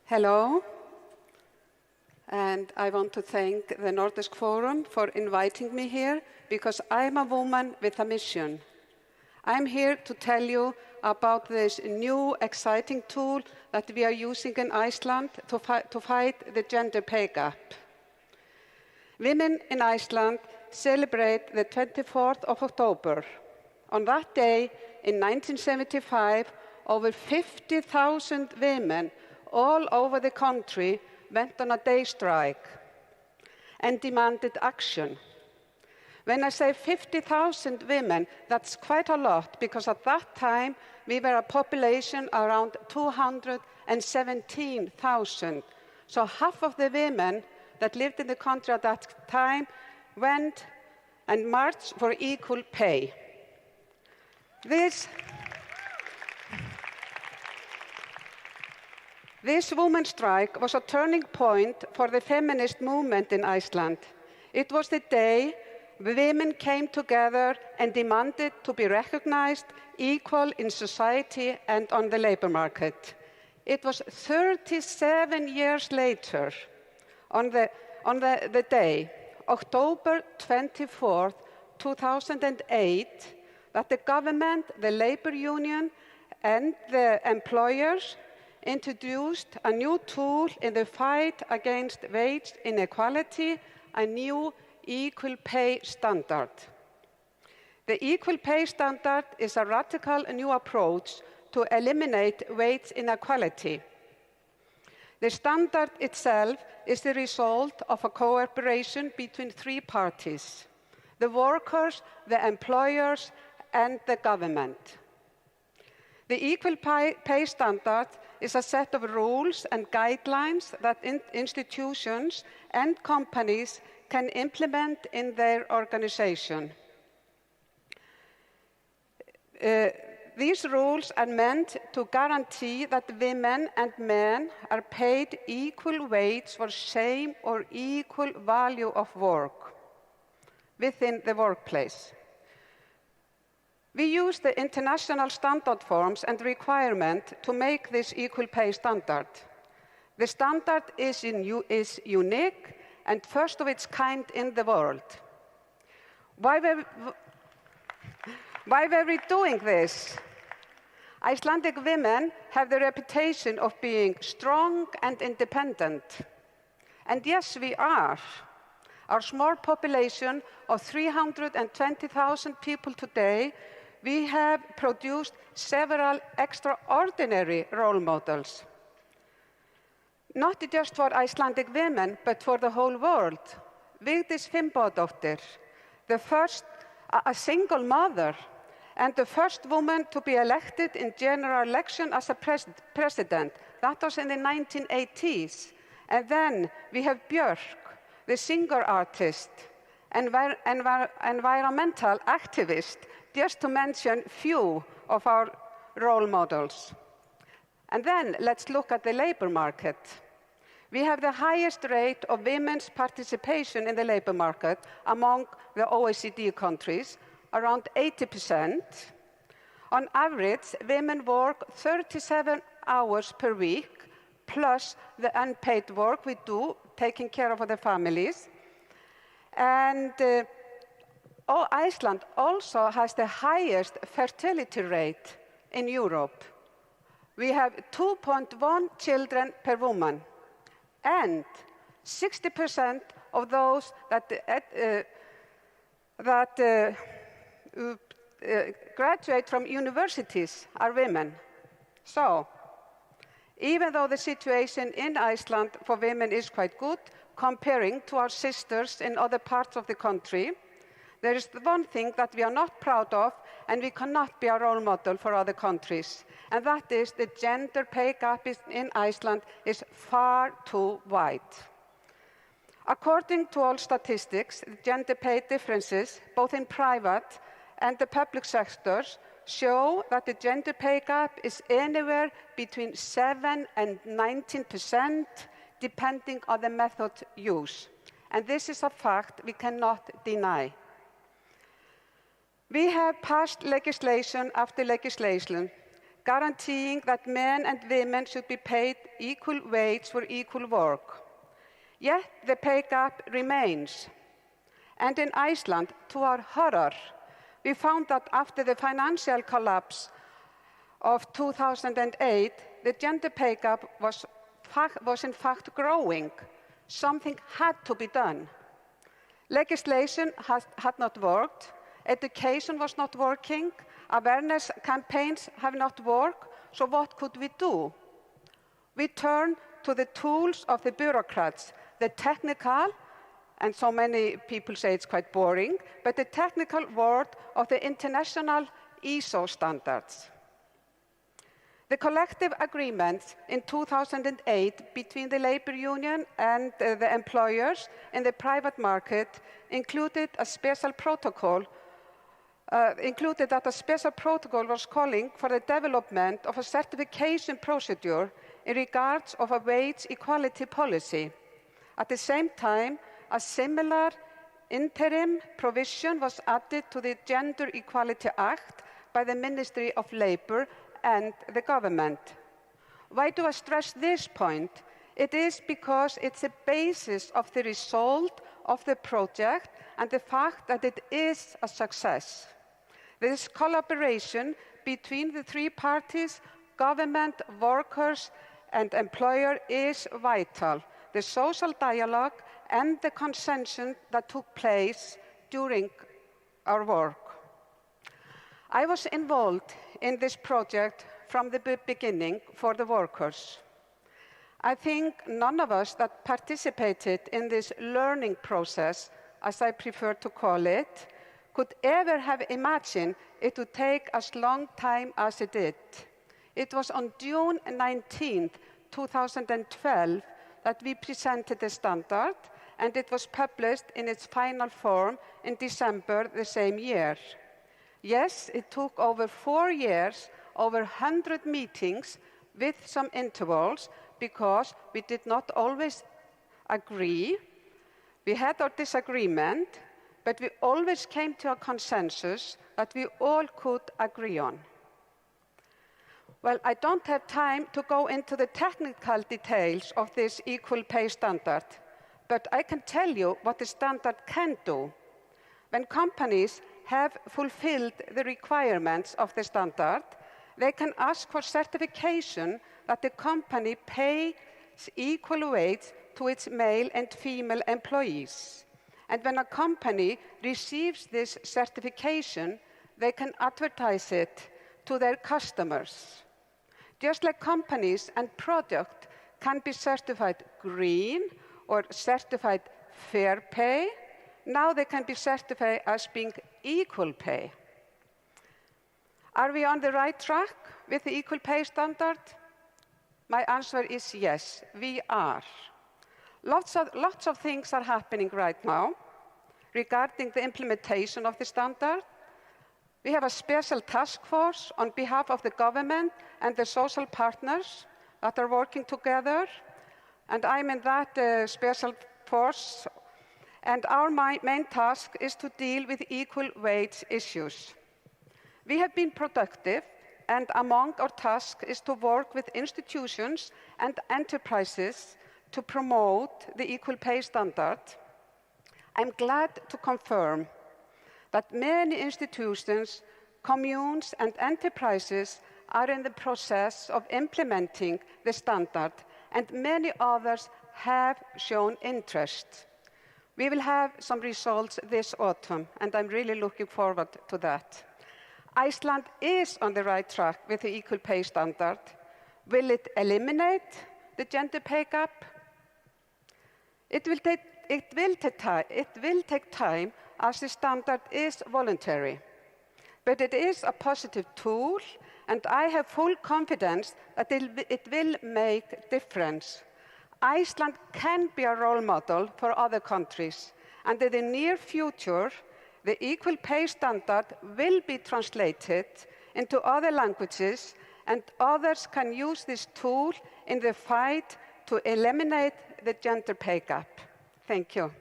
Hello, and I want to thank the Nordisk Forum for inviting me here because I'm a woman with a mission. I'm here to tell you about this new exciting tool that we are using in Iceland to fight the gender pay gap. Women in Iceland celebrate the 24th of October. On that day, in 1975, over 50,000 women all over the country went on a day strike and demanded action. When I say 50,000 women, that's quite a lot, because at that time we were a population around 217,000. So half of the women that lived in the country at that time went and marched for equal pay. This women's strike was a turning point for the feminist movement in Iceland. It was the day women came together and demanded to be recognized equal in society and on the labor market. It was 37 years later, on the day, October 24th, 2008, that the government, the labor union, and the employers introduced a new tool in the fight against wage inequality, a new equal pay standard. The equal pay standard is a radical new approach to eliminate wage inequality. The standard itself is the result of a cooperation between three parties: the workers, the employers, and the government. The equal pay standard is a set of rules and guidelines that institutions and companies can implement in their organization. These rules are meant to guarantee that women and men are paid equal wage for same or equal value of work within the workplace. We use the international standard forms and requirement to make this equal pay standard. The standard is unique and first of its kind in the world. Why were we doing this? Icelandic women have the reputation of being strong and independent. And yes, we are. Our small population of 320,000 people today, we have produced several extraordinary role models. Not just for Icelandic women, but for the whole world. Vigdís Finnbogadóttir, a single mother, and the first woman to be elected in general election as a president. That was in the 1980s. And then we have Björk, the singer-artist, environmental activist, just to mention few of our role models. And then let's look at the labor market. We have the highest rate of women's participation in the labor market among the OECD countries, around 80%. On average, women work 37 hours per week, plus the unpaid work we do, taking care of the families. And Iceland also has the highest fertility rate in Europe. We have 2.1 children per woman, and 60% of those that graduate from universities are women. So, even though the situation in Iceland for women is quite good, comparing to our sisters in other parts of the country, there is one thing that we are not proud of, and we cannot be a role model for other countries, and that is the gender pay gap in Iceland is far too wide. According to all statistics, the gender pay differences, both in private and the public sectors, show that the gender pay gap is anywhere between 7 and 19%, depending on the method used. And this is a fact we cannot deny. We have passed legislation after legislation guaranteeing that men and women should be paid equal wage for equal work. Yet the pay gap remains. And in Iceland, to our horror, we found that after the financial collapse of 2008, the gender pay gap was in fact growing. Something had to be done. Legislation had not worked, education was not working, awareness campaigns have not worked, so what could we do? We turned to the tools of the bureaucrats, the technical, and so many people say it's quite boring, but the technical world of the international ISO standards. The collective agreements in 2008 between the labor union and the employers in the private market included a special protocol was calling for the development of a certification procedure in regards of a wage equality policy. At the same time, a similar interim provision was added to the Gender Equality Act by the Ministry of Labour and the government. Why do I stress this point? It is because it's the basis of the result of the project and the fact that it is a success. This collaboration between the three parties, government, workers, and employer is vital. The social dialogue and the consensus that took place during our work. I was involved in this project from the beginning for the workers. I think none of us that participated in this learning process, as I prefer to call it, could ever have imagined it would take as long time as it did. It was on June 19, 2012, that we presented the standard, and it was published in its final form in December the same year. Yes, it took over 4 years, over 100 meetings with some intervals, because we did not always agree. We had our disagreement, but we always came to a consensus that we all could agree on. Well, I don't have time to go into the technical details of this equal pay standard, but I can tell you what the standard can do. When companies have fulfilled the requirements of the standard, they can ask for certification that the company pays equal wage to its male and female employees. And when a company receives this certification, they can advertise it to their customers. Just like companies and products can be certified green or certified fair pay, now they can be certified as being equal pay. Are we on the right track with the equal pay standard? My answer is yes, we are. Lots of things are happening right now regarding the implementation of the standard. We have a special task force on behalf of the government and the social partners that are working together, and I'm in that special force, and our main task is to deal with equal wage issues. We have been productive, and among our tasks is to work with institutions and enterprises to promote the equal pay standard. I'm glad to confirm that many institutions, communes, and enterprises are in the process of implementing the standard, and many others have shown interest. We will have some results this autumn, and I'm really looking forward to that. Iceland is on the right track with the equal pay standard. Will it eliminate the gender pay gap? It will take time, as the standard is voluntary. But it is a positive tool, and I have full confidence that it will make a difference. Iceland can be a role model for other countries, and in the near future, the equal pay standard will be translated into other languages, and others can use this tool in the fight to eliminate the gender pay gap. Thank you.